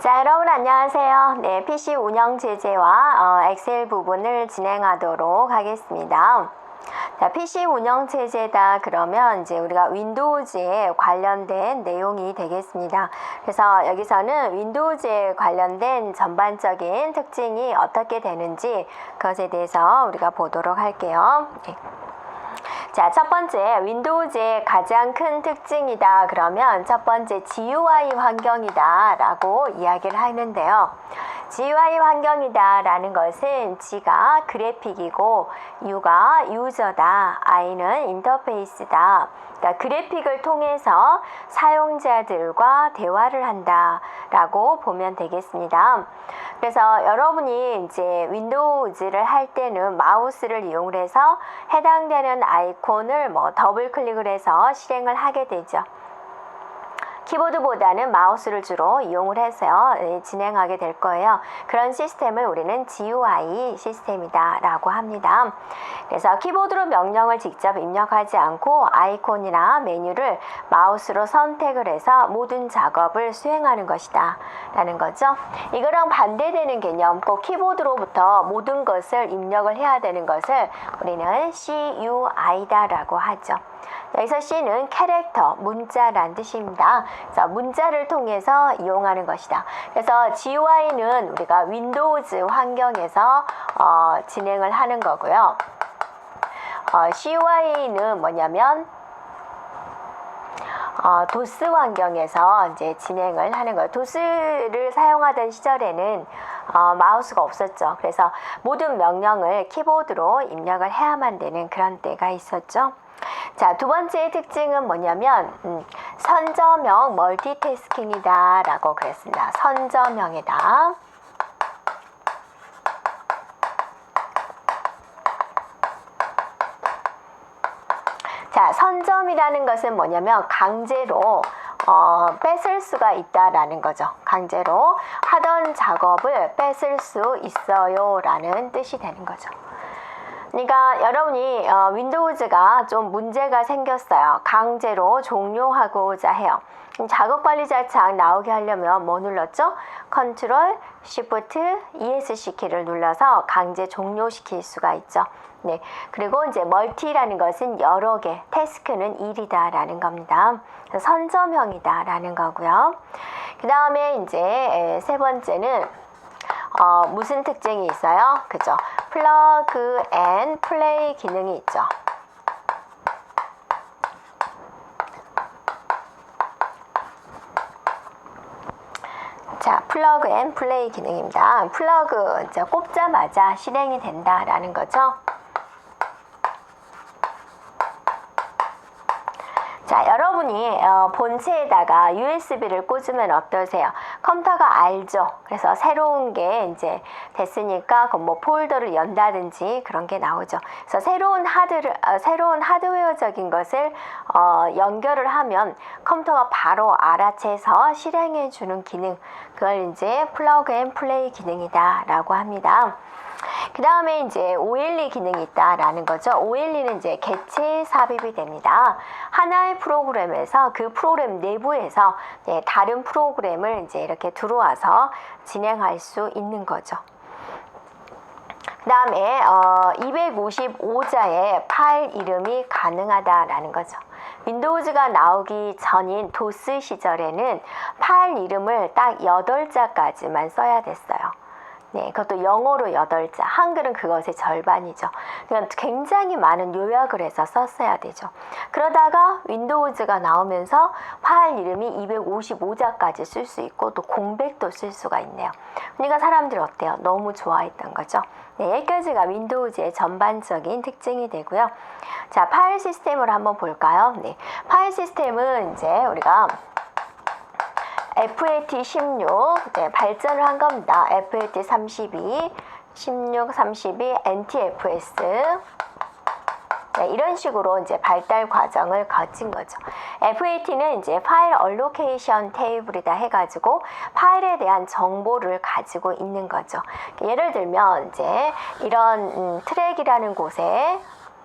자, 여러분 안녕하세요. 네, PC 운영 체제와 엑셀 부분을 진행하도록 하겠습니다. 자, PC 운영 체제다 그러면 이제 우리가 윈도우즈에 관련된 내용이 되겠습니다. 그래서 여기서는 윈도우즈에 관련된 전반적인 특징이 어떻게 되는지 그것에 대해서 우리가 보도록 할게요. 네. 자, 첫 번째 윈도우즈의 가장 큰 특징이다 그러면 첫 번째 GUI 환경이다 라고 이야기를 하는데요. GUI 환경이다 라는 것은 G가 그래픽이고 U가 유저다, I는 인터페이스다. 그러니까 그래픽을 통해서 사용자들과 대화를 한다 라고 보면 되겠습니다. 그래서 여러분이 이제 윈도우즈를 할 때는 마우스를 이용해서 해당되는 아이콘을 더블 클릭을 해서 실행을 하게 되죠. 키보드보다는 마우스를 주로 이용을 해서 진행하게 될 거예요. 그런 시스템을 우리는 GUI 시스템이다 라고 합니다. 그래서 키보드로 명령을 직접 입력하지 않고 아이콘이나 메뉴를 마우스로 선택을 해서 모든 작업을 수행하는 것이다 라는 거죠. 이거랑 반대되는 개념, 꼭 키보드로부터 모든 것을 입력을 해야 되는 것을 우리는 CUI다 라고 하죠. 여기서 C는 캐릭터, 문자란 뜻입니다. 그래서 문자를 통해서 이용하는 것이다. 그래서 GUI는 우리가 윈도우즈 환경에서 진행을 하는 거고요. CUI는 뭐냐면 도스 환경에서 이제 진행을 하는 거예요. 도스를 사용하던 시절에는 마우스가 없었죠. 그래서 모든 명령을 키보드로 입력을 해야만 되는 그런 때가 있었죠. 자, 두 번째 특징은 뭐냐면 선저명 멀티태스킹이다 라고 그랬습니다. 선저명이다. 자, 선점이라는 것은 뭐냐면 강제로 뺏을 수가 있다라는 거죠. 강제로 하던 작업을 뺏을 수 있어요 라는 뜻이 되는 거죠. 그러니까 여러분이 윈도우즈가 좀 문제가 생겼어요. 강제로 종료하고자 해요. 작업관리자 창 나오게 하려면 뭐 눌렀죠? 컨트롤, 쉬프트, ESC 키를 눌러서 강제 종료시킬 수가 있죠. 네. 그리고 이제 멀티라는 것은 여러 개, 태스크는 일이다 라는 겁니다. 선점형이다 라는 거고요. 그 다음에 이제 세 번째는 무슨 특징이 있어요? 그죠? 플러그 앤 플레이 기능이 있죠. 자, 플러그 앤 플레이 기능입니다. 플러그 이제 꼽자마자 실행이 된다라는 거죠. 자, 여러분이 본체에다가 USB를 꽂으면 어떠세요? 컴퓨터가 알죠. 그래서 새로운 게 이제 됐으니까 뭐 폴더를 연다든지 그런 게 나오죠. 그래서 새로운 하드웨어적인 것을 연결을 하면 컴퓨터가 바로 알아채서 실행해 주는 기능, 그걸 이제 플러그 앤 플레이 기능이다라고 합니다. 그 다음에 이제 OLE 기능이 있다라는 거죠. OLE는 이제 개체 삽입이 됩니다. 하나의 프로그램에서 그 프로그램 내부에서 다른 프로그램을 이제 이렇게 들어와서 진행할 수 있는 거죠. 그 다음에 255자의 파일 이름이 가능하다라는 거죠. 윈도우즈가 나오기 전인 도스 시절에는 파일 이름을 딱 8자까지만 써야 됐어요. 네, 그것도 영어로 8자, 한글은 그것의 절반이죠. 그러니까 굉장히 많은 요약을 해서 썼어야 되죠. 그러다가 윈도우즈가 나오면서 파일 이름이 255자까지 쓸 수 있고 또 공백도 쓸 수가 있네요. 그러니까 사람들이 어때요? 너무 좋아했던 거죠. 네, 여기까지가 윈도우즈의 전반적인 특징이 되고요. 자, 파일 시스템을 한번 볼까요? 네, 파일 시스템은 이제 우리가 FAT16 발전을 한 겁니다. FAT32, 16, 32, NTFS 이런 식으로 이제 발달 과정을 거친 거죠. FAT는 이제 파일 얼로케이션 테이블이다 해가지고 파일에 대한 정보를 가지고 있는 거죠. 예를 들면 이제 이런 트랙이라는 곳에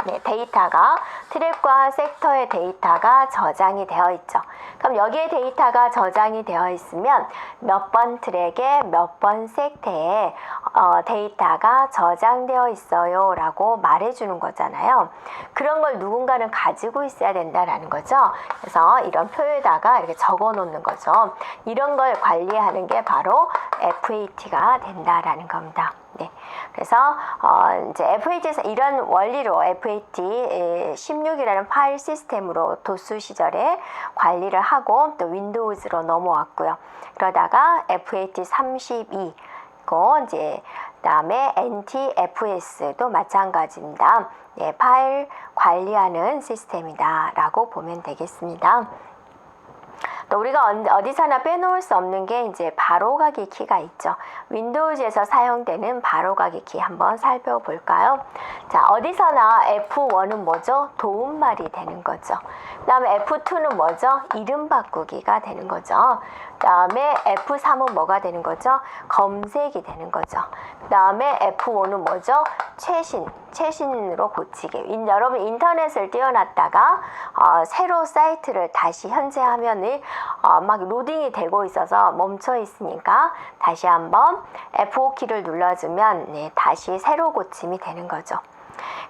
네, 데이터가 트랙과 섹터의 데이터가 저장이 되어 있죠. 그럼 여기에 데이터가 저장이 되어 있으면 몇 번 트랙에 몇 번 섹터에 데이터가 저장되어 있어요 라고 말해주는 거잖아요. 그런 걸 누군가는 가지고 있어야 된다라는 거죠. 그래서 이런 표에다가 이렇게 적어 놓는 거죠. 이런 걸 관리하는 게 바로 FAT가 된다라는 겁니다. 네. 그래서 이제 FAT에서 이런 원리로 FAT 16이라는 파일 시스템으로 도수 시절에 관리를 하고 또 윈도우즈로 넘어왔고요. 그러다가 FAT 32 이제 그다음에 NTFS도 마찬가지입니다. 네, 파일 관리하는 시스템이다라고 보면 되겠습니다. 또 우리가 어디서나 빼놓을 수 없는 게 이제 바로가기 키가 있죠. 윈도우즈에서 사용되는 바로가기 키 한번 살펴볼까요? 자, 어디서나 F1은 뭐죠? 도움말이 되는 거죠. 그 다음에 F2는 뭐죠? 이름 바꾸기가 되는 거죠. 그 다음에 F3은 뭐가 되는 거죠? 검색이 되는 거죠. 그 다음에 F5는 뭐죠? 최신으로 고치기. 여러분 인터넷을 띄워놨다가 새로 사이트를 다시 현재 화면이 막 로딩이 되고 있어서 멈춰 있으니까 다시 한번 F5키를 눌러주면 네, 다시 새로 고침이 되는 거죠.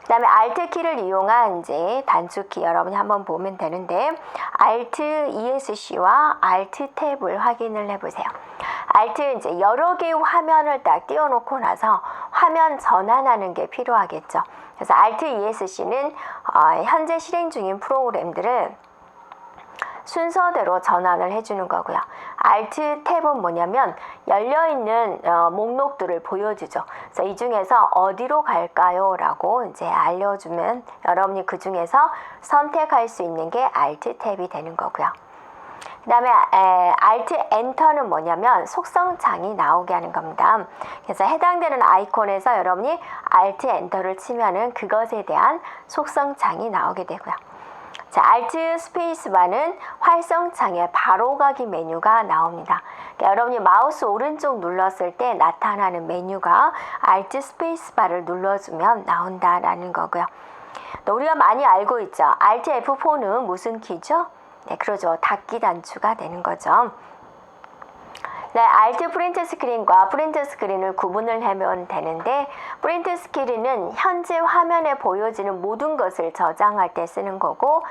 그 다음에 Alt 키를 이용한 이제 단축키 여러분이 한번 보면 되는데 Alt ESC와 Alt 탭을 확인을 해보세요. Alt 이제 여러 개의 화면을 딱 띄워놓고 나서 화면 전환하는 게 필요하겠죠. 그래서 Alt ESC는 현재 실행 중인 프로그램들을 순서대로 전환을 해주는 거고요. Alt 탭은 뭐냐면 열려있는 목록들을 보여주죠. 그래서 이 중에서 어디로 갈까요? 라고 이제 알려주면 여러분이 그 중에서 선택할 수 있는 게 Alt 탭이 되는 거고요. 그 다음에 Alt 엔터는 뭐냐면 속성창이 나오게 하는 겁니다. 그래서 해당되는 아이콘에서 여러분이 Alt 엔터를 치면은 그것에 대한 속성창이 나오게 되고요. 자, Alt 스페이스바는 활성창에 바로가기 메뉴가 나옵니다. 그러니까 여러분이 마우스 오른쪽 눌렀을 때 나타나는 메뉴가 Alt 스페이스바를 눌러주면 나온다라는 거고요. 또 우리가 많이 알고 있죠. Alt F4는 무슨 키죠? 네, 그러죠. 닫기 단추가 되는 거죠. 네, Alt 프린트 스크린과 프린트 스크린을 구분을 하면 되는데 프린트 스크린은 현재 화면에 보여지는 모든 것을 저장할 때 쓰는 거고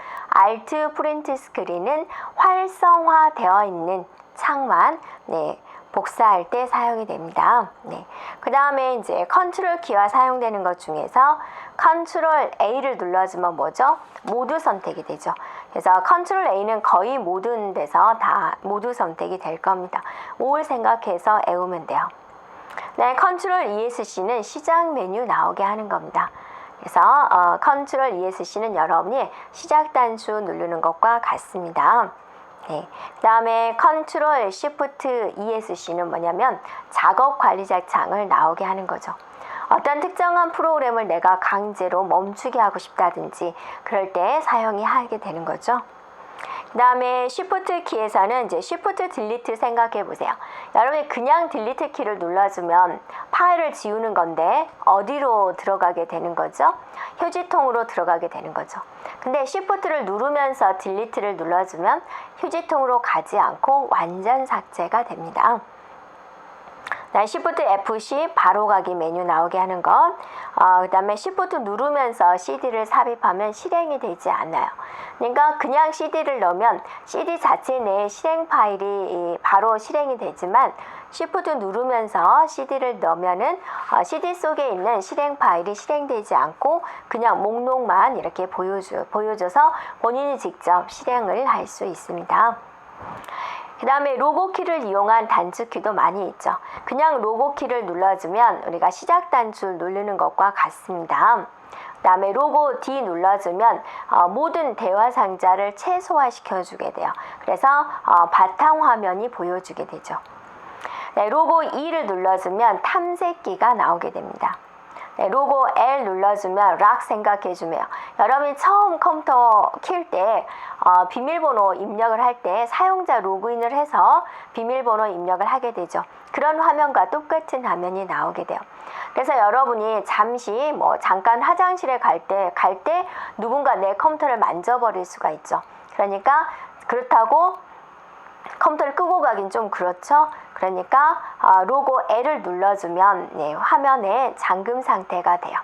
Alt 프린트 스크린은 활성화되어 있는 창만 복사할 때 사용이 됩니다. 네. 그 다음에 이제 컨트롤 키와 사용되는 것 중에서 컨트롤 A를 눌러주면 뭐죠? 모두 선택이 되죠. 그래서 컨트롤 A는 거의 모든 데서 다 모두 선택이 될 겁니다. 5를 생각해서 외우면 돼요. 네, 컨트롤 ESC는 시작 메뉴 나오게 하는 겁니다. 그래서 컨트롤 ESC는 여러분이 시작 단추 누르는 것과 같습니다. 네. 그 다음에 컨트롤 시프트 ESC는 뭐냐면 작업 관리자 창을 나오게 하는 거죠. 어떤 특정한 프로그램을 내가 강제로 멈추게 하고 싶다든지 그럴 때 사용이 하게 되는 거죠. 그 다음에 Shift 키에서는 이제 Shift 딜리트 생각해 보세요. 여러분이 그냥 딜리트 키를 눌러주면 파일을 지우는 건데 어디로 들어가게 되는 거죠? 휴지통으로 들어가게 되는 거죠. 근데 Shift를 누르면서 딜리트를 눌러주면 휴지통으로 가지 않고 완전 삭제가 됩니다. Shift FC 바로가기 메뉴 나오게 하는 것. 그 다음에 Shift 누르면서 CD를 삽입하면 실행이 되지 않아요. 그러니까 그냥 CD를 넣으면 CD 자체 내에 실행 파일이 바로 실행이 되지만 Shift 누르면서 CD를 넣으면은 CD 속에 있는 실행 파일이 실행되지 않고 그냥 목록만 이렇게 보여줘서 본인이 직접 실행을 할 수 있습니다. 그 다음에 로고 키를 이용한 단축키도 많이 있죠. 그냥 로고 키를 눌러주면 우리가 시작 단추 누르는 것과 같습니다. 그 다음에 로고 D 눌러주면 모든 대화 상자를 최소화시켜 주게 돼요. 그래서 바탕 화면이 보여주게 되죠. 네, 로고 E를 눌러주면 탐색기가 나오게 됩니다. 네, 로고 L 눌러주면 락 생각해주면 여러분이 처음 컴퓨터 킬 때 비밀번호 입력을 할 때 사용자 로그인을 해서 비밀번호 입력을 하게 되죠. 그런 화면과 똑같은 화면이 나오게 돼요. 그래서 여러분이 잠시 잠깐 화장실에 갈 때 누군가 내 컴퓨터를 만져버릴 수가 있죠. 그러니까 그렇다고 컴퓨터를 끄고 가긴 좀 그렇죠. 그러니까 로고 L을 눌러주면 화면에 잠금 상태가 돼요.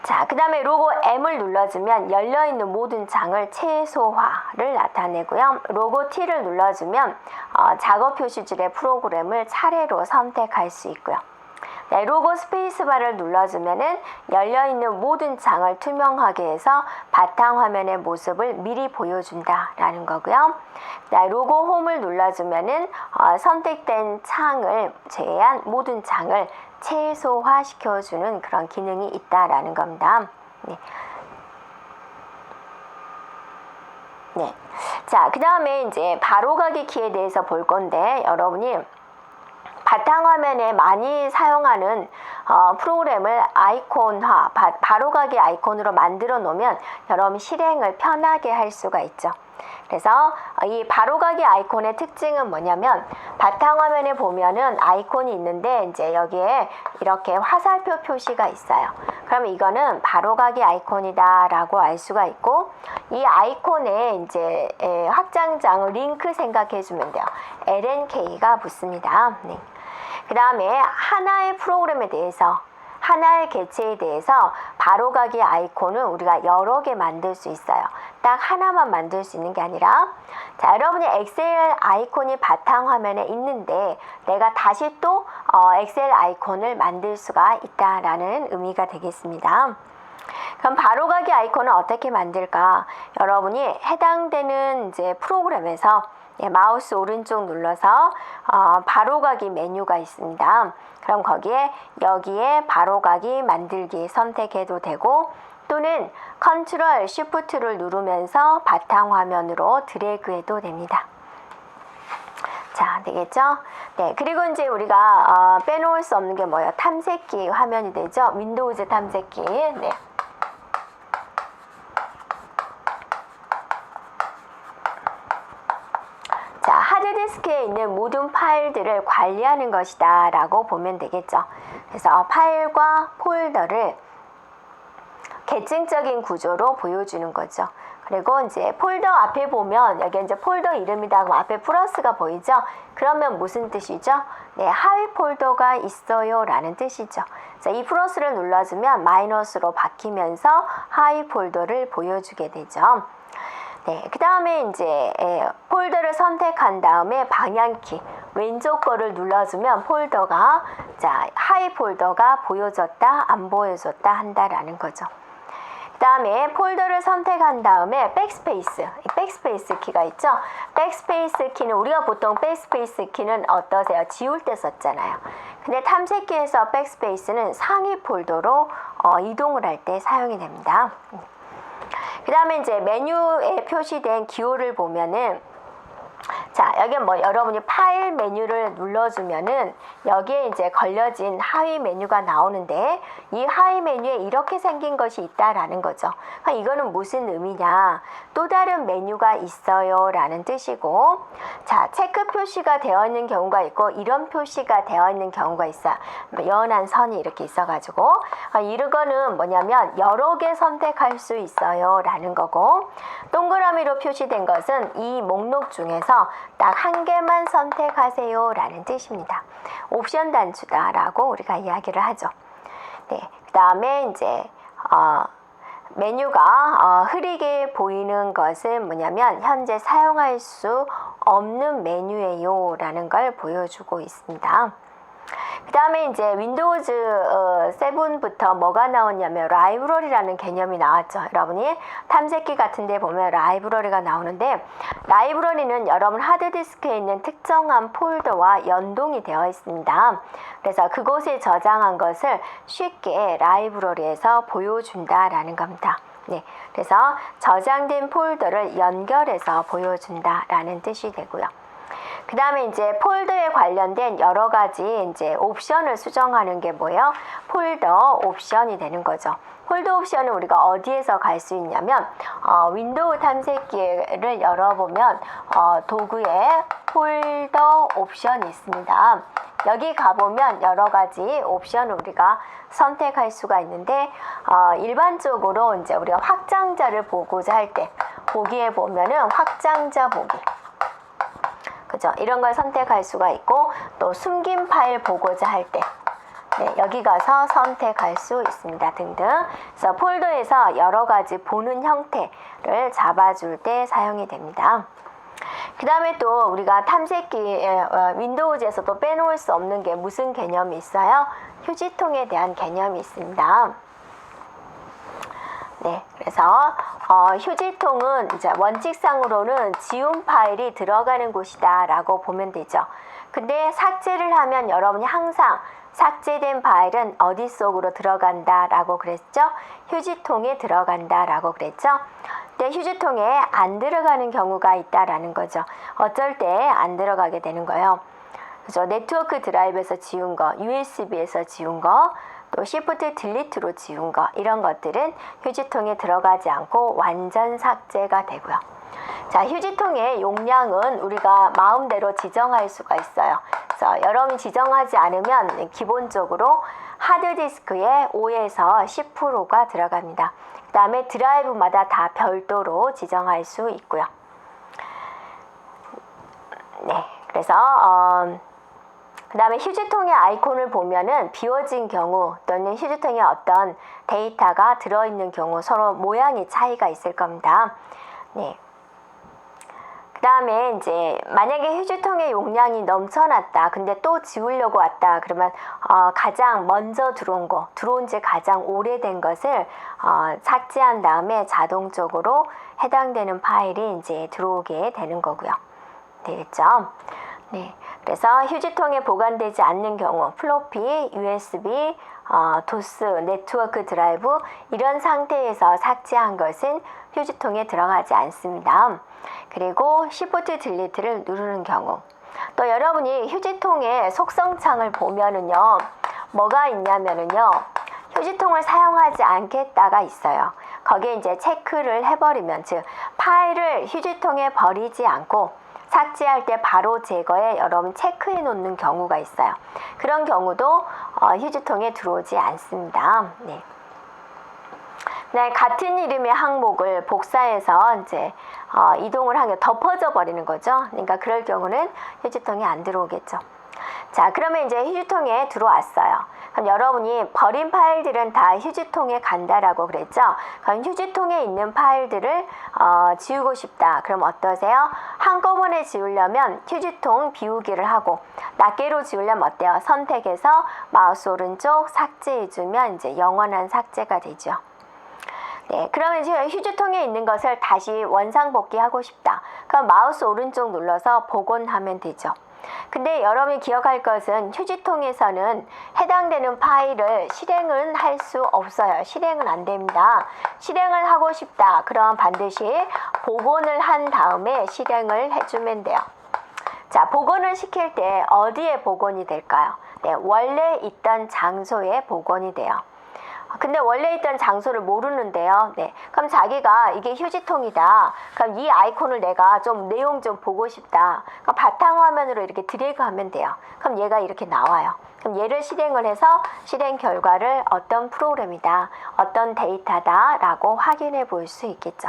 자, 그 다음에 로고 M을 눌러주면 열려있는 모든 창을 최소화를 나타내고요. 로고 T를 눌러주면 작업 표시줄의 프로그램을 차례로 선택할 수 있고요. 네, 로고 스페이스바를 눌러주면은 열려있는 모든 창을 투명하게 해서 바탕화면의 모습을 미리 보여준다라는 거고요. 네, 로고 홈을 눌러주면은 선택된 창을 제외한 모든 창을 최소화시켜주는 그런 기능이 있다라는 겁니다. 네. 네. 자, 그 다음에 이제 바로가기 키에 대해서 볼 건데, 여러분이 바탕화면에 많이 사용하는 프로그램을 아이콘화, 바로가기 아이콘으로 만들어 놓으면 여러분 실행을 편하게 할 수가 있죠. 그래서 이 바로가기 아이콘의 특징은 뭐냐면 바탕화면에 보면은 아이콘이 있는데 이제 여기에 이렇게 화살표 표시가 있어요. 그러면 이거는 바로가기 아이콘이다 라고 알 수가 있고, 이 아이콘에 이제 확장장 링크 생각해 주면 돼요. LNK가 붙습니다. 네. 그 다음에 하나의 프로그램에 대해서, 하나의 개체에 대해서 바로가기 아이콘은 우리가 여러 개 만들 수 있어요. 딱 하나만 만들 수 있는 게 아니라, 자, 여러분이 엑셀 아이콘이 바탕화면에 있는데 내가 다시 또 엑셀 아이콘을 만들 수가 있다라는 의미가 되겠습니다. 그럼 바로가기 아이콘은 어떻게 만들까? 여러분이 해당되는 이제 프로그램에서 마우스 오른쪽 눌러서 바로가기 메뉴가 있습니다. 그럼 여기에 바로가기 만들기 선택해도 되고, 또는 컨트롤 쉬프트를 누르면서 바탕화면으로 드래그해도 됩니다. 자, 되겠죠? 네, 그리고 이제 우리가 빼놓을 수 없는 게 뭐예요? 탐색기 화면이 되죠? 윈도우즈 탐색기. 네. 자, 하드디스크에 있는 모든 파일들을 관리하는 것이다 라고 보면 되겠죠. 그래서 파일과 폴더를 계층적인 구조로 보여주는 거죠. 그리고 이제 폴더 앞에 보면 여기 이제 폴더 이름이다 하고 앞에 플러스가 보이죠? 그러면 무슨 뜻이죠? 네, 하위 폴더가 있어요 라는 뜻이죠. 자, 이 플러스를 눌러주면 마이너스로 바뀌면서 하위 폴더를 보여주게 되죠. 네, 그 다음에 이제 폴더를 선택한 다음에 방향키 왼쪽 거를 눌러주면 폴더가, 자, 하위 폴더가 보여졌다 안 보여졌다 한다라는 거죠. 그 다음에 폴더를 선택한 다음에 백스페이스 키가 있죠. 백스페이스 키는 우리가 보통 백스페이스 키는 어떠세요? 지울 때 썼잖아요. 근데 탐색기에서 백스페이스는 상위 폴더로 이동을 할 때 사용이 됩니다. 그 다음에 이제 메뉴에 표시된 기호를 보면은, 자, 여기 여러분이 파일 메뉴를 눌러주면은 여기에 이제 걸려진 하위 메뉴가 나오는데, 이 하위 메뉴에 이렇게 생긴 것이 있다라는 거죠. 이거는 무슨 의미냐? 또 다른 메뉴가 있어요 라는 뜻이고, 자, 체크 표시가 되어 있는 경우가 있고 이런 표시가 되어 있는 경우가 있어요. 연한 선이 이렇게 있어가지고 이거는 뭐냐면 여러 개 선택할 수 있어요 라는 거고, 동그라미로 표시된 것은 이 목록 중에서 딱 한 개만 선택하세요 라는 뜻입니다. 옵션 단추다 라고 우리가 이야기를 하죠. 네, 그 다음에 이제 메뉴가 흐리게 보이는 것은 뭐냐면 현재 사용할 수 없는 메뉴예요 라는 걸 보여주고 있습니다. 그 다음에 이제 윈도우즈 7부터 뭐가 나왔냐면 라이브러리라는 개념이 나왔죠. 여러분이 탐색기 같은 데 보면 라이브러리가 나오는데, 라이브러리는 여러분 하드디스크에 있는 특정한 폴더와 연동이 되어 있습니다. 그래서 그곳에 저장한 것을 쉽게 라이브러리에서 보여준다라는 겁니다. 네, 그래서 저장된 폴더를 연결해서 보여준다라는 뜻이 되고요. 그 다음에 이제 폴더에 관련된 여러 가지 이제 옵션을 수정하는 게 뭐예요? 폴더 옵션이 되는 거죠. 폴더 옵션은 우리가 어디에서 갈 수 있냐면 윈도우 탐색기를 열어보면 도구에 폴더 옵션이 있습니다. 여기 가보면 여러 가지 옵션을 우리가 선택할 수가 있는데 일반적으로 이제 우리가 확장자를 보고자 할 때 보기에 보면은 확장자 보기, 그죠? 이런 걸 선택할 수가 있고 또 숨긴 파일 보고자 할 때 여기 가서 선택할 수 있습니다. 등등. 그래서 폴더에서 여러 가지 보는 형태를 잡아줄 때 사용이 됩니다. 그 다음에 또 우리가 탐색기 윈도우즈에서 또 빼놓을 수 없는 게 무슨 개념이 있어요? 휴지통에 대한 개념이 있습니다. 네, 그래서 휴지통은 이제 원칙상으로는 지운 파일이 들어가는 곳이다 라고 보면 되죠. 근데 삭제를 하면 여러분이 항상 삭제된 파일은 어디 속으로 들어간다 라고 그랬죠? 휴지통에 들어간다 라고 그랬죠? 근데 휴지통에 안 들어가는 경우가 있다라는 거죠. 어쩔 때 안 들어가게 되는 거예요. 그래서 네트워크 드라이브에서 지운 거, USB에서 지운 거, 또 Shift 딜리트로 지운 거, 이런 것들은 휴지통에 들어가지 않고 완전 삭제가 되고요. 자, 휴지통의 용량은 우리가 마음대로 지정할 수가 있어요. 그래서 여러분이 지정하지 않으면 기본적으로 하드디스크에 5에서 10%가 들어갑니다. 그 다음에 드라이브마다 다 별도로 지정할 수 있고요. 네, 그래서 그 다음에 휴지통의 아이콘을 보면은 비워진 경우 또는 휴지통에 어떤 데이터가 들어있는 경우 서로 모양이 차이가 있을 겁니다. 네. 그 다음에 이제 만약에 휴지통의 용량이 넘쳐났다. 근데 또 지우려고 왔다. 그러면 가장 먼저 들어온 지 가장 오래된 것을 삭제한 다음에 자동적으로 해당되는 파일이 이제 들어오게 되는 거고요. 되겠죠? 네. 그래서 휴지통에 보관되지 않는 경우 플로피, USB, 도스, 네트워크 드라이브 이런 상태에서 삭제한 것은 휴지통에 들어가지 않습니다. 그리고 Shift 딜리트를 누르는 경우 또 여러분이 휴지통의 속성창을 보면은요 뭐가 있냐면은요 휴지통을 사용하지 않겠다가 있어요. 거기에 이제 체크를 해버리면 즉 파일을 휴지통에 버리지 않고 삭제할 때 바로 제거해 여러분 체크해 놓는 경우가 있어요. 그런 경우도 휴지통에 들어오지 않습니다. 네. 네, 같은 이름의 항목을 복사해서 이제 이동을 하면 덮어져 버리는 거죠. 그러니까 그럴 경우는 휴지통에 안 들어오겠죠. 자, 그러면 이제 휴지통에 들어왔어요. 그럼 여러분이 버린 파일들은 다 휴지통에 간다라고 그랬죠. 그럼 휴지통에 있는 파일들을 지우고 싶다. 그럼 어떠세요? 한꺼번에 지우려면 휴지통 비우기를 하고 낱개로 지우려면 어때요? 선택해서 마우스 오른쪽 삭제해주면 이제 영원한 삭제가 되죠. 네, 그러면 이제 휴지통에 있는 것을 다시 원상복귀하고 싶다. 그럼 마우스 오른쪽 눌러서 복원하면 되죠. 근데 여러분이 기억할 것은 휴지통에서는 해당되는 파일을 실행은 할 수 없어요. 실행은 안 됩니다. 실행을 하고 싶다. 그럼 반드시 복원을 한 다음에 실행을 해주면 돼요. 자, 복원을 시킬 때 어디에 복원이 될까요? 네, 원래 있던 장소에 복원이 돼요. 근데 원래 있던 장소를 모르는데요. 네. 그럼 자기가 이게 휴지통이다. 그럼 이 아이콘을 내가 좀 내용 좀 보고 싶다. 그럼 바탕화면으로 이렇게 드래그 하면 돼요. 그럼 얘가 이렇게 나와요. 그럼 얘를 실행을 해서 실행 결과를 어떤 프로그램이다, 어떤 데이터다 라고 확인해 볼 수 있겠죠.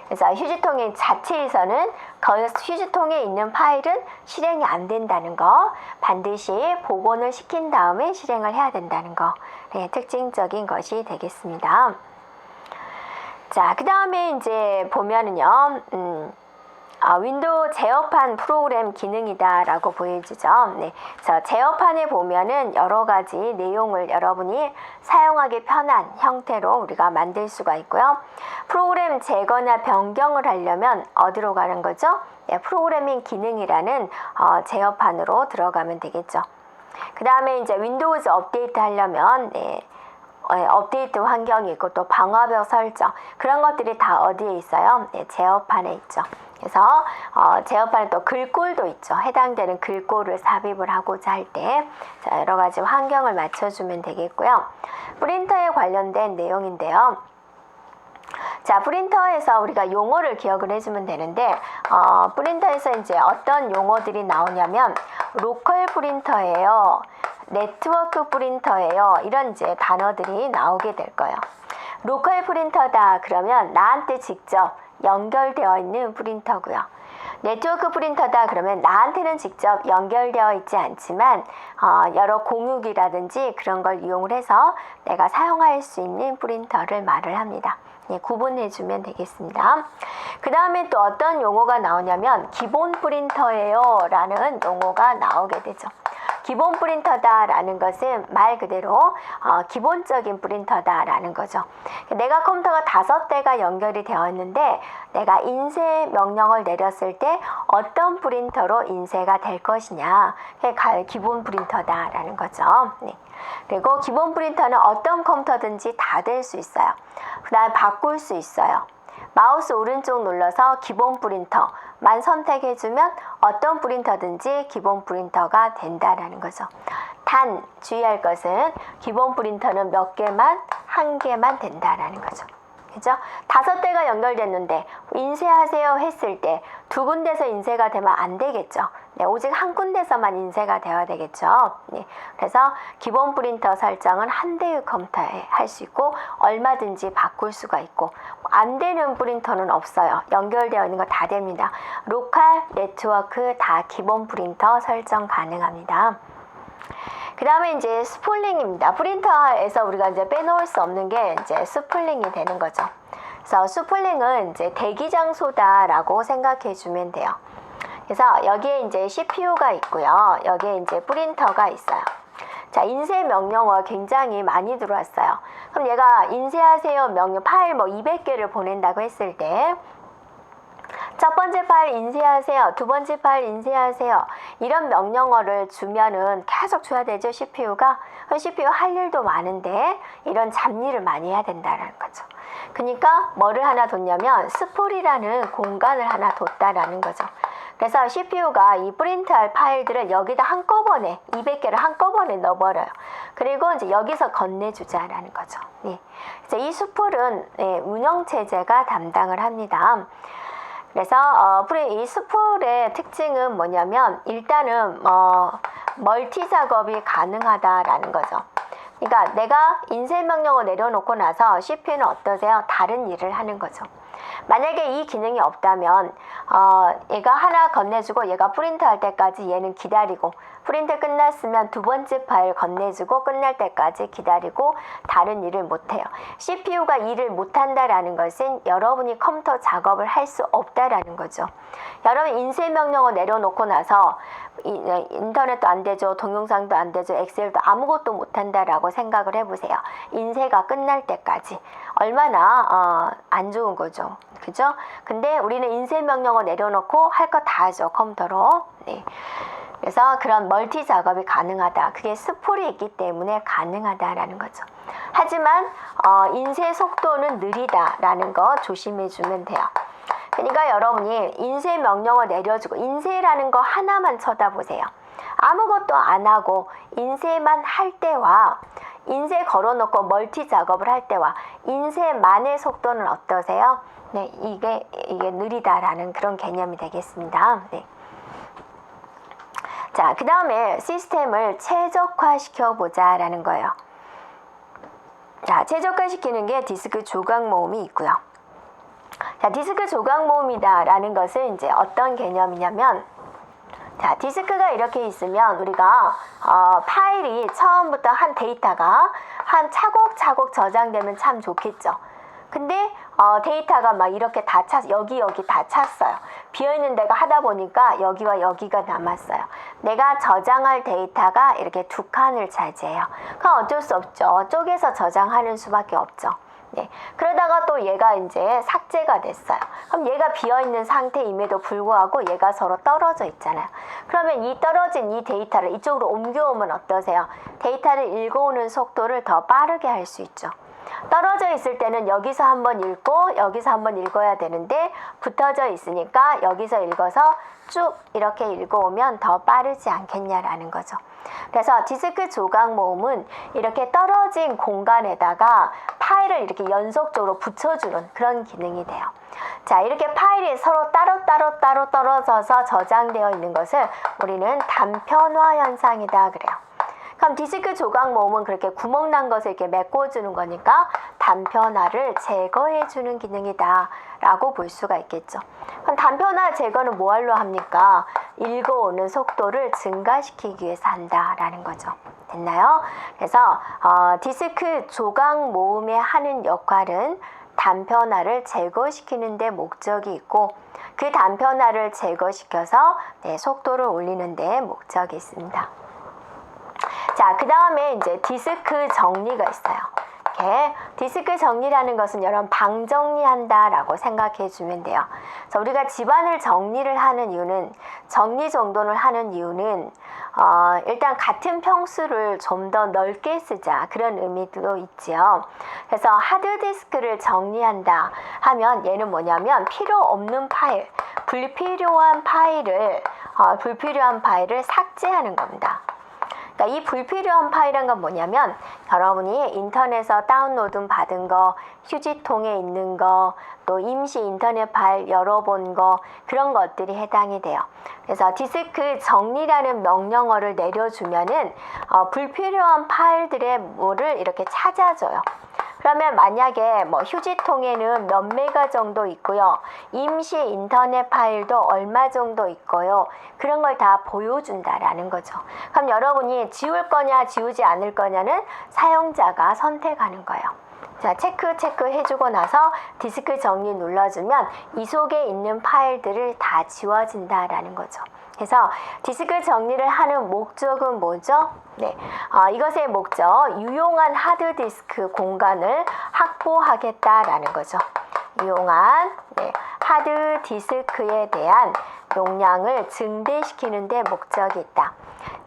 그래서 휴지통 자체에서는 그 휴지통에 있는 파일은 실행이 안 된다는 거, 반드시 복원을 시킨 다음에 실행을 해야 된다는 거, 네, 특징적인 것이 되겠습니다. 자, 그 다음에 이제 보면은요, 윈도우 제어판 프로그램 기능이다 라고 보여지죠. 네. 그래서 제어판에 보면은 여러 가지 내용을 여러분이 사용하기 편한 형태로 우리가 만들 수가 있고요. 프로그램 제거나 변경을 하려면 어디로 가는 거죠? 네, 프로그래밍 기능이라는 제어판으로 들어가면 되겠죠. 그 다음에 이제 윈도우즈 업데이트 하려면 업데이트 환경이 있고 또 방화벽 설정, 그런 것들이 다 어디에 있어요? 네, 제어판에 있죠. 그래서 제어판에 또 글꼴도 있죠. 해당되는 글꼴을 삽입을 하고자 할 때 여러 가지 환경을 맞춰주면 되겠고요. 프린터에 관련된 내용인데요. 자, 프린터에서 우리가 용어를 기억을 해주면 되는데, 프린터에서 이제 어떤 용어들이 나오냐면, 로컬 프린터예요, 네트워크 프린터예요, 이런 이제 단어들이 나오게 될 거예요. 로컬 프린터다 그러면 나한테 직접 연결되어 있는 프린터고요. 네트워크 프린터다 그러면 나한테는 직접 연결되어 있지 않지만 여러 공유기라든지 그런 걸 이용을 해서 내가 사용할 수 있는 프린터를 말을 합니다. 예, 구분해 주면 되겠습니다. 그 다음에 또 어떤 용어가 나오냐면 기본 프린터예요 라는 용어가 나오게 되죠. 기본 프린터다 라는 것은 말 그대로 기본적인 프린터다 라는 거죠. 내가 컴퓨터가 5대가 연결이 되어 있는데 내가 인쇄 명령을 내렸을 때 어떤 프린터로 인쇄가 될 것이냐, 그게 기본 프린터다 라는 거죠. 네. 그리고 기본 프린터는 어떤 컴퓨터든지 다 될 수 있어요. 그 다음에 바꿀 수 있어요. 마우스 오른쪽 눌러서 기본 프린터만 선택해주면 어떤 프린터든지 기본 프린터가 된다라는 거죠. 단 주의할 것은 기본 프린터는 몇 개만, 한 개만 된다라는 거죠. 그죠? 5대가 연결됐는데 인쇄하세요 했을 때 2군데서 인쇄가 되면 안 되겠죠. 네, 오직 한 군데서만 인쇄가 되어야 되겠죠. 네, 그래서 기본 프린터 설정은 한 대의 컴퓨터에 할 수 있고 얼마든지 바꿀 수가 있고, 안 되는 프린터는 없어요. 연결되어 있는 거 다 됩니다. 로컬, 네트워크 다 기본 프린터 설정 가능합니다. 그 다음에 이제 스풀링입니다. 프린터에서 우리가 이제 빼놓을 수 없는 게 이제 스풀링이 되는 거죠. 그래서 스풀링은 이제 대기 장소다라고 생각해 주면 돼요. 그래서 여기에 이제 CPU가 있고요. 여기에 이제 프린터가 있어요. 자, 인쇄 명령어가 굉장히 많이 들어왔어요. 그럼 얘가 인쇄하세요 명령 파일 200개를 보낸다고 했을 때 첫 번째 파일 인쇄하세요, 두 번째 파일 인쇄하세요, 이런 명령어를 주면은 계속 줘야 되죠. CPU가. CPU 할 일도 많은데 이런 잡일을 많이 해야 된다는 거죠. 그러니까 뭐를 하나 뒀냐면 스풀이라는 공간을 하나 뒀다라는 거죠. 그래서 CPU가 이 프린트할 파일들을 여기다 한꺼번에 200개를 한꺼번에 넣어버려요. 그리고 이제 여기서 건네주자라는 거죠. 네. 그래서 이 스풀은 운영체제가 담당을 합니다. 그래서 이 스풀의 특징은 뭐냐면 일단은 멀티 작업이 가능하다라는 거죠. 그러니까 내가 인쇄 명령을 내려놓고 나서 CPU는 어떠세요? 다른 일을 하는 거죠. 만약에 이 기능이 없다면 얘가 하나 건네주고 얘가 프린트 할 때까지 얘는 기다리고, 프린트 끝났으면 두 번째 파일 건네주고 끝날 때까지 기다리고 다른 일을 못해요. CPU가 일을 못한다라는 것은 여러분이 컴퓨터 작업을 할 수 없다라는 거죠. 여러분 인쇄 명령을 내려놓고 나서 인터넷도 안 되죠, 동영상도 안 되죠, 엑셀도 아무것도 못한다라고 생각을 해보세요. 인쇄가 끝날 때까지 얼마나 안 좋은 거죠. 그죠? 근데 우리는 인쇄 명령을 내려놓고 할 거 다 하죠, 컴퓨터로. 네. 그래서 그런 멀티 작업이 가능하다. 그게 스풀이 있기 때문에 가능하다라는 거죠. 하지만 인쇄 속도는 느리다라는 거 조심해 주면 돼요. 그러니까 여러분이 인쇄 명령을 내려주고 인쇄라는 거 하나만 쳐다보세요. 아무것도 안 하고 인쇄만 할 때와 인쇄 걸어놓고 멀티 작업을 할 때와 인쇄만의 속도는 어떠세요? 네, 이게 느리다라는 그런 개념이 되겠습니다. 네. 자, 그 다음에 시스템을 최적화시켜 보자라는 거예요. 자, 최적화시키는 게 디스크 조각 모음이 있고요. 자, 디스크 조각 모음이다라는 것은 이제 어떤 개념이냐면, 자, 디스크가 이렇게 있으면 우리가 파일이 처음부터 한 데이터가 한 차곡차곡 저장되면 참 좋겠죠. 근데 데이터가 막 이렇게 다 여기 다 찼어요. 비어있는 데가 하다 보니까 여기와 여기가 남았어요. 내가 저장할 데이터가 이렇게 2칸을 차지해요. 그럼 어쩔 수 없죠. 쪼개서 저장하는 수밖에 없죠. 네. 그러다가 또 얘가 이제 삭제가 됐어요. 그럼 얘가 비어있는 상태임에도 불구하고 얘가 서로 떨어져 있잖아요. 그러면 이 떨어진 이 데이터를 이쪽으로 옮겨오면 어떠세요? 데이터를 읽어오는 속도를 더 빠르게 할 수 있죠. 떨어져 있을 때는 여기서 한번 읽고 여기서 한번 읽어야 되는데 붙어져 있으니까 여기서 읽어서 쭉 이렇게 읽어오면 더 빠르지 않겠냐라는 거죠. 그래서 디스크 조각 모음은 이렇게 떨어진 공간에다가 파일을 이렇게 연속적으로 붙여주는 그런 기능이 돼요. 자, 이렇게 파일이 서로 따로 떨어져서 저장되어 있는 것을 우리는 단편화 현상이다 그래요. 그럼 디스크 조각 모음은 그렇게 구멍 난 것을 이렇게 메꿔주는 거니까 단편화를 제거해주는 기능이다 라고 볼 수가 있겠죠. 그럼 단편화 제거는 뭐하러 합니까? 읽어오는 속도를 증가시키기 위해서 한다라는 거죠. 됐나요? 그래서 디스크 조각 모음에 하는 역할은 단편화를 제거시키는 데 목적이 있고 그 단편화를 제거시켜서 속도를 올리는 데 목적이 있습니다. 자, 그 다음에 이제 디스크 정리가 있어요. 이렇게 디스크 정리라는 것은 여러분 방 정리한다 라고 생각해 주면 돼요. 그래서 우리가 집안을 정리를 하는 이유는 정리 정돈을 하는 이유는 일단 같은 평수를 좀 더 넓게 쓰자 그런 의미도 있지요. 그래서 하드디스크를 정리한다 하면 얘는 뭐냐면 필요 없는 파일, 불필요한 파일을 삭제하는 겁니다. 그러니까 이 불필요한 파일이란 건 뭐냐면 여러분이 인터넷에서 다운로드 받은 거, 휴지통에 있는 거, 또 임시 인터넷 파일 열어본 거 그런 것들이 해당이 돼요. 그래서 디스크 정리라는 명령어를 내려주면은 불필요한 파일들의 뭐를 이렇게 찾아줘요. 그러면 만약에 뭐 휴지통에는 몇 메가 정도 있고요. 임시 인터넷 파일도 얼마 정도 있고요. 그런 걸 다 보여준다라는 거죠. 그럼 여러분이 지울 거냐 지우지 않을 거냐는 사용자가 선택하는 거예요. 자, 체크 해주고 나서 디스크 정리 눌러주면 이 속에 있는 파일들을 다 지워진다라는 거죠. 그래서 디스크 정리를 하는 목적은 뭐죠? 네, 이것의 목적, 유용한 하드디스크 공간을 확보하겠다라는 거죠. 유용한 하드디스크에 대한 용량을 증대시키는 데 목적이 있다.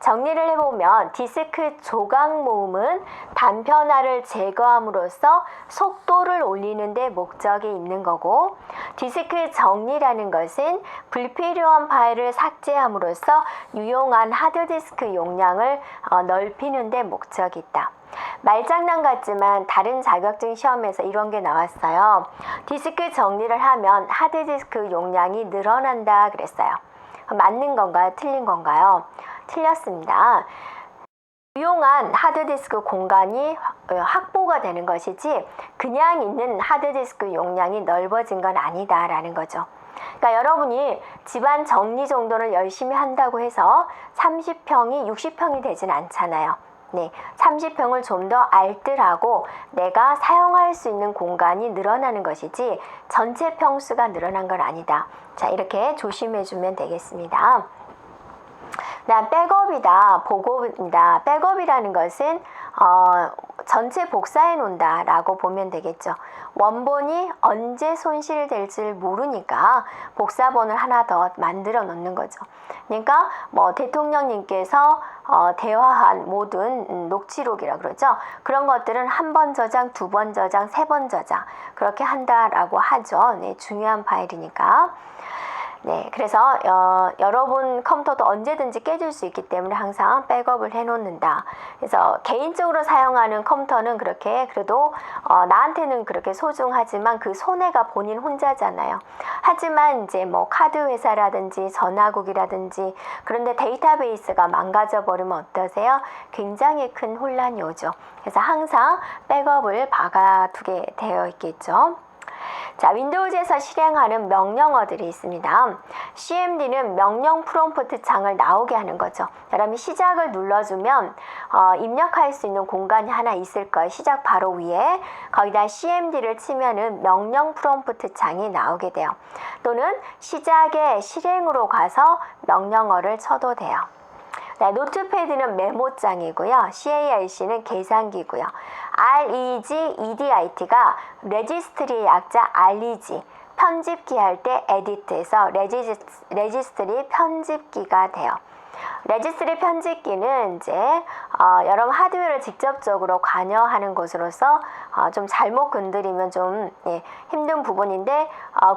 정리를 해보면 디스크 조각 모음은 단편화를 제거함으로써 속도를 올리는 데 목적이 있는 거고 디스크 정리라는 것은 불필요한 파일을 삭제함으로써 유용한 하드디스크 용량을 넓히는 데 목적이 있다. 말장난 같지만 다른 자격증 시험에서 이런 게 나왔어요. 디스크 정리를 하면 하드디스크 용량이 늘어난다 그랬어요. 맞는 건가요? 틀린 건가요? 틀렸습니다. 유용한 하드디스크 공간이 확보가 되는 것이지 그냥 있는 하드디스크 용량이 넓어진 건 아니다라는 거죠. 그러니까 여러분이 집안 정리 정돈을 열심히 한다고 해서 30평이 60평이 되진 않잖아요. 네, 30평을 좀 더 알뜰하고 내가 사용할 수 있는 공간이 늘어나는 것이지 전체 평수가 늘어난 건 아니다. 자, 이렇게 조심해 주면 되겠습니다. 그다음 백업이다, 보고입니다. 백업이라는 것은 전체 복사해 놓는다 라고 보면 되겠죠. 원본이 언제 손실될지 모르니까 복사본을 하나 더 만들어 놓는 거죠. 그러니까 뭐 대통령님께서 대화한 모든 녹취록이라 그러죠. 그런 것들은 한 번 저장, 두 번 저장, 세 번 저장 그렇게 한다라고 하죠. 네, 중요한 파일이니까. 네, 그래서 여러분 컴퓨터도 언제든지 깨질 수 있기 때문에 항상 백업을 해놓는다. 그래서 개인적으로 사용하는 컴퓨터는 그렇게 그래도 나한테는 그렇게 소중하지만 그 손해가 본인 혼자잖아요. 하지만 이제 뭐 카드 회사라든지 전화국이라든지 그런데 데이터베이스가 망가져 버리면 어떠세요? 굉장히 큰 혼란이 오죠. 그래서 항상 백업을 박아두게 되어 있겠죠. 자, 윈도우즈에서 실행하는 명령어들이 있습니다. cmd는 명령 프롬프트 창을 나오게 하는 거죠. 여러분이 시작을 눌러주면 입력할 수 있는 공간이 하나 있을 거예요. 시작 바로 위에 거기다 cmd를 치면은 명령 프롬프트 창이 나오게 돼요. 또는 시작에 실행으로 가서 명령어를 쳐도 돼요. 네, 노트패드는 메모장이고요. CARC는 계산기고요. REG, EDIT가 레지스트리의 약자 REG, 편집기 할 때 에디트에서 레지스트리 편집기가 돼요. 레지스트리 편집기는 이제 여러분 하드웨어를 직접적으로 관여하는 것으로서 좀 잘못 건드리면 좀 힘든 부분인데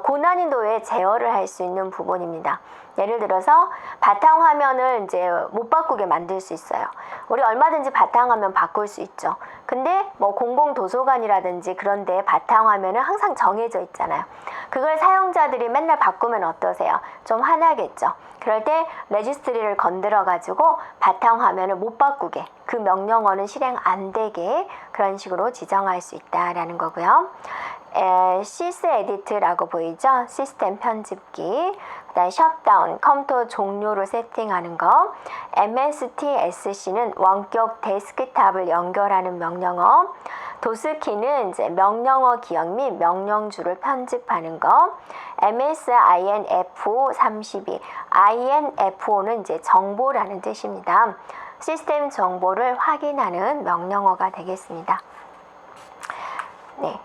고난이도에 제어를 할 수 있는 부분입니다. 예를 들어서 바탕화면을 이제 못 바꾸게 만들 수 있어요. 우리 얼마든지 바탕화면 바꿀 수 있죠. 근데 뭐 공공도서관이라든지 그런 데 바탕화면은 항상 정해져 있잖아요. 그걸 사용자들이 맨날 바꾸면 어떠세요? 좀 화나겠죠. 그럴 때 레지스트리를 건드려 가지고 바탕화면을 못 바꾸게, 그 명령어는 실행 안 되게 그런 식으로 지정할 수 있다라는 거고요. 시스 에디트라고 보이죠? 시스템 편집기. 그다음 셧다운, 컴퓨터 종료를 세팅하는 거. MSTSC는 원격 데스크탑을 연결하는 명령어. 도스키는 이제 명령어 기억 및 명령줄을 편집하는 거. MSINFO32, INFO는 이제 정보라는 뜻입니다. 시스템 정보를 확인하는 명령어가 되겠습니다. 네.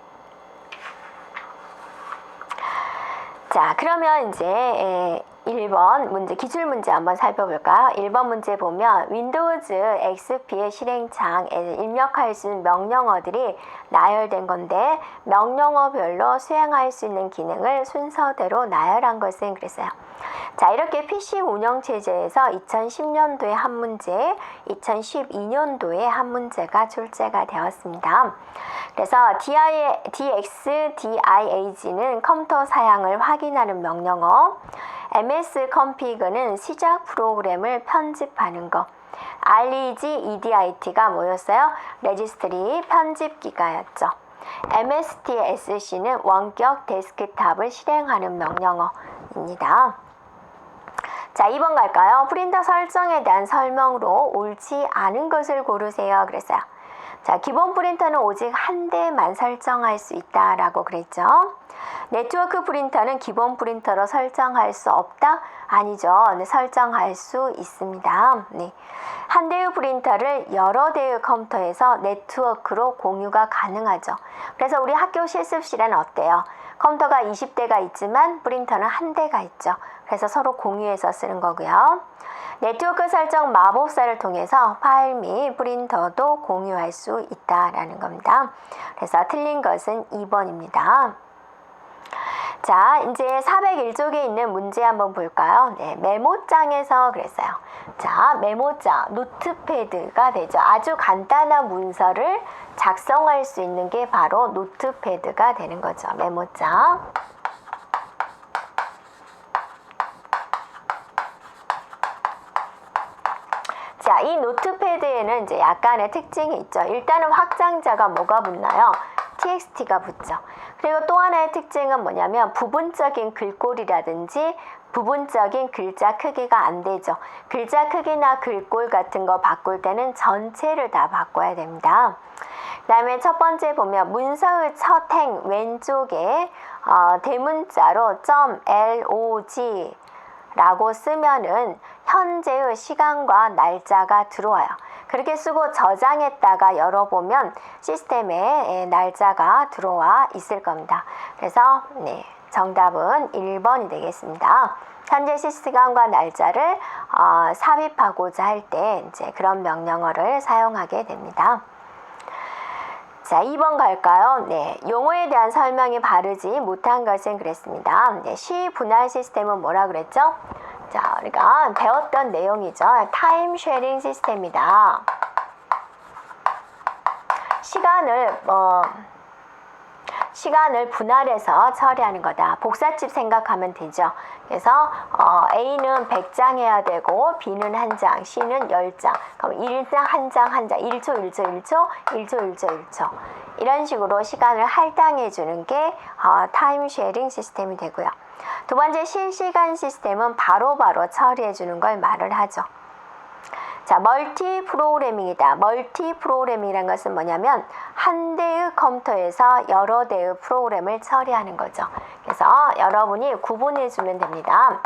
자, 그러면 이제 1번 문제, 기출문제 한번 살펴볼까요? 1번 문제 보면 윈도우즈 XP의 실행창에 입력할 수 있는 명령어들이 나열된 건데 명령어별로 수행할 수 있는 기능을 순서대로 나열한 것은 그랬어요. 자, 이렇게 PC 운영체제에서 2010년도에 한 문제, 2012년도에 한 문제가 출제가 되었습니다. 그래서 DXDIAG는 컴퓨터 사양을 확인하는 명령어, MSconfig는 시작 프로그램을 편집하는 거, REGEDIT가 뭐였어요? 레지스트리 편집기가였죠. MSTSC는 원격 데스크탑을 실행하는 명령어입니다. 자, 2번 갈까요? 프린터 설정에 대한 설명으로 옳지 않은 것을 고르세요. 그랬어요. 자, 기본 프린터는 오직 한 대만 설정할 수 있다라고 그랬죠. 네트워크 프린터는 기본 프린터로 설정할 수 없다? 아니죠. 네, 설정할 수 있습니다. 네. 한 대의 프린터를 여러 대의 컴퓨터에서 네트워크로 공유가 가능하죠. 그래서 우리 학교 실습실에는 어때요? 컴퓨터가 20대가 있지만 프린터는 한 대가 있죠. 그래서 서로 공유해서 쓰는 거고요. 네트워크 설정 마법사를 통해서 파일 및 프린터도 공유할 수 있다라는 겁니다. 그래서 틀린 것은 2번입니다. 자, 이제 401쪽에 있는 문제 한번 볼까요? 네, 메모장에서 그랬어요. 자, 메모장, 노트패드가 되죠. 아주 간단한 문서를 작성할 수 있는 게 바로 노트패드가 되는 거죠. 메모장. 자, 이 노트패드에는 이제 약간의 특징이 있죠. 일단은 확장자가 뭐가 붙나요? TXT가 붙죠. 그리고 또 하나의 특징은 뭐냐면 부분적인 글꼴이라든지 부분적인 글자 크기가 안 되죠. 글자 크기나 글꼴 같은 거 바꿀 때는 전체를 다 바꿔야 됩니다. 그 다음에 첫 번째 보면 문서의 첫 행 왼쪽에 대문자로 .log 라고 쓰면은 현재의 시간과 날짜가 들어와요. 그렇게 쓰고 저장했다가 열어보면 시스템에 날짜가 들어와 있을 겁니다. 그래서 네, 정답은 1번이 되겠습니다. 현재 시간과 날짜를 삽입하고자 할 때 이제 그런 명령어를 사용하게 됩니다. 자, 2번 갈까요? 네, 용어에 대한 설명이 바르지 못한 것은 그랬습니다. 네, 시 분할 시스템은 뭐라 그랬죠? 자, 우리가 배웠던 내용이죠. 타임 쉐어링 시스템이다. 시간을 분할해서 처리하는 거다. 복사집 생각하면 되죠. 그래서 A는 100장 해야 되고 B는 1장, C는 10장. 그럼 1장, 1장, 1장, 1초, 1초, 1초, 1초, 1초, 1초. 이런 식으로 시간을 할당해 주는 게 타임 쉐어링 시스템이 되고요. 두 번째 실시간 시스템은 바로바로 처리해 주는 걸 말을 하죠. 자, 멀티 프로그래밍이다. 멀티 프로그래밍이란 것은 뭐냐면 한 대의 컴퓨터에서 여러 대의 프로그램을 처리하는 거죠. 그래서 여러분이 구분해 주면 됩니다.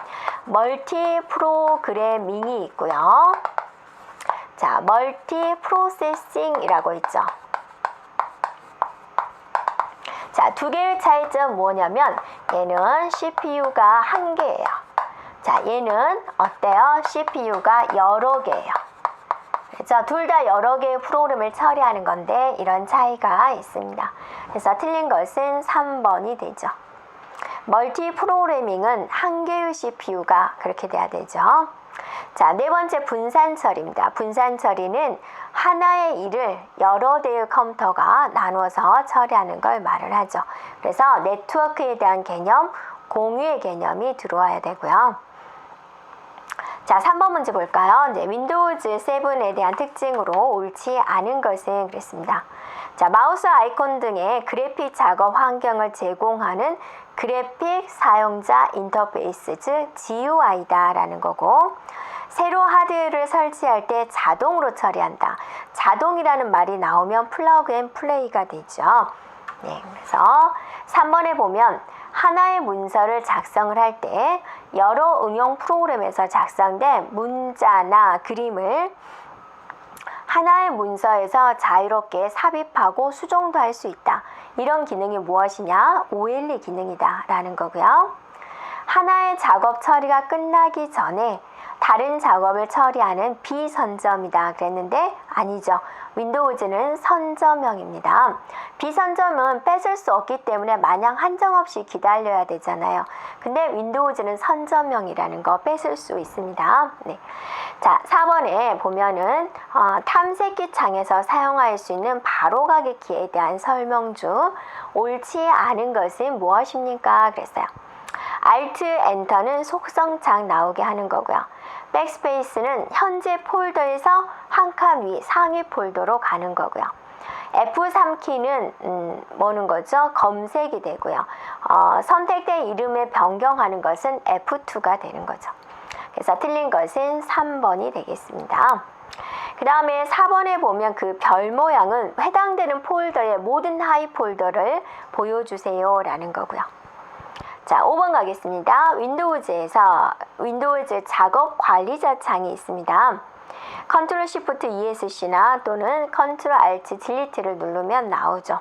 멀티 프로그래밍이 있고요. 자, 멀티 프로세싱이라고 있죠. 자, 두 개의 차이점 뭐냐면 얘는 CPU가 한 개예요. 자, 얘는 어때요? CPU가 여러 개예요. 그래서 둘 다 여러 개의 프로그램을 처리하는 건데 이런 차이가 있습니다. 그래서 틀린 것은 3번이 되죠. 멀티 프로그래밍은 한 개의 CPU가 그렇게 돼야 되죠. 자, 네 번째 분산 처리입니다. 분산 처리는 하나의 일을 여러 대의 컴퓨터가 나눠서 처리하는 걸 말을 하죠. 그래서 네트워크에 대한 개념, 공유의 개념이 들어와야 되고요. 자, 3번 문제 볼까요? 이제 윈도우즈 7에 대한 특징으로 옳지 않은 것은 그랬습니다. 자, 마우스 아이콘 등의 그래픽 작업 환경을 제공하는 그래픽 사용자 인터페이스, 즉 GUI다라는 거고, 새로 하드웨어를 설치할 때 자동으로 처리한다. 자동이라는 말이 나오면 플러그 앤 플레이가 되죠. 네, 그래서 3번에 보면 하나의 문서를 작성을 할 때 여러 응용 프로그램에서 작성된 문자나 그림을 하나의 문서에서 자유롭게 삽입하고 수정도 할 수 있다. 이런 기능이 무엇이냐? OLE 기능이다 라는 거고요. 하나의 작업 처리가 끝나기 전에 다른 작업을 처리하는 비선점이다 그랬는데 아니죠. 윈도우즈는 선점형입니다. 비선점은 뺏을 수 없기 때문에 마냥 한정없이 기다려야 되잖아요. 근데 윈도우즈는 선점형이라는 거 뺏을 수 있습니다. 네. 자, 4번에 보면은 탐색기 창에서 사용할 수 있는 바로가기 키에 대한 설명 중 옳지 않은 것은 무엇입니까? 그랬어요. Alt, Enter는 속성창 나오게 하는 거고요. 백스페이스는 현재 폴더에서 한 칸 위 상위 폴더로 가는 거고요. F3키는 뭐는 거죠? 검색이 되고요. 선택된 이름에 변경하는 것은 F2가 되는 거죠. 그래서 틀린 것은 3번이 되겠습니다. 그 다음에 4번에 보면 그 별 모양은 해당되는 폴더의 모든 하위 폴더를 보여주세요 라는 거고요. 자, 5번 가겠습니다. 윈도우즈에서 윈도우즈 작업 관리자 창이 있습니다. Ctrl Shift ESC나 또는 Ctrl Alt Delete를 누르면 나오죠.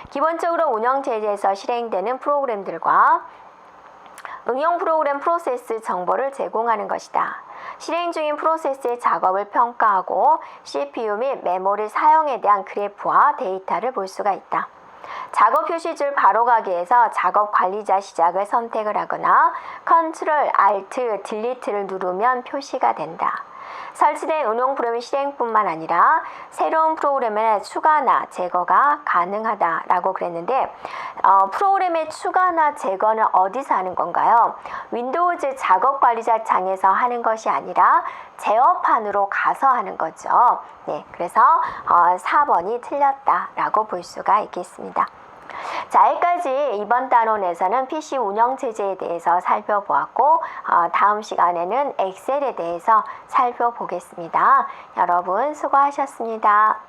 기본적으로 운영체제에서 실행되는 프로그램들과 응용 프로그램 프로세스 정보를 제공하는 것이다. 실행 중인 프로세스의 작업을 평가하고 CPU 및 메모리 사용에 대한 그래프와 데이터를 볼 수가 있다. 작업 표시줄 바로가기에서 작업 관리자 시작을 선택을 하거나 Ctrl Alt Delete를 누르면 표시가 된다. 설치된 응용 프로그램 실행뿐만 아니라 새로운 프로그램의 추가나 제거가 가능하다라고 그랬는데 프로그램의 추가나 제거는 어디서 하는 건가요? 윈도우즈 작업 관리자 창에서 하는 것이 아니라 제어판으로 가서 하는 거죠. 네, 그래서 4번이 틀렸다라고 볼 수가 있겠습니다. 자, 여기까지 이번 단원에서는 PC 운영체제에 대해서 살펴보았고 다음 시간에는 엑셀에 대해서 살펴보겠습니다. 여러분 수고하셨습니다.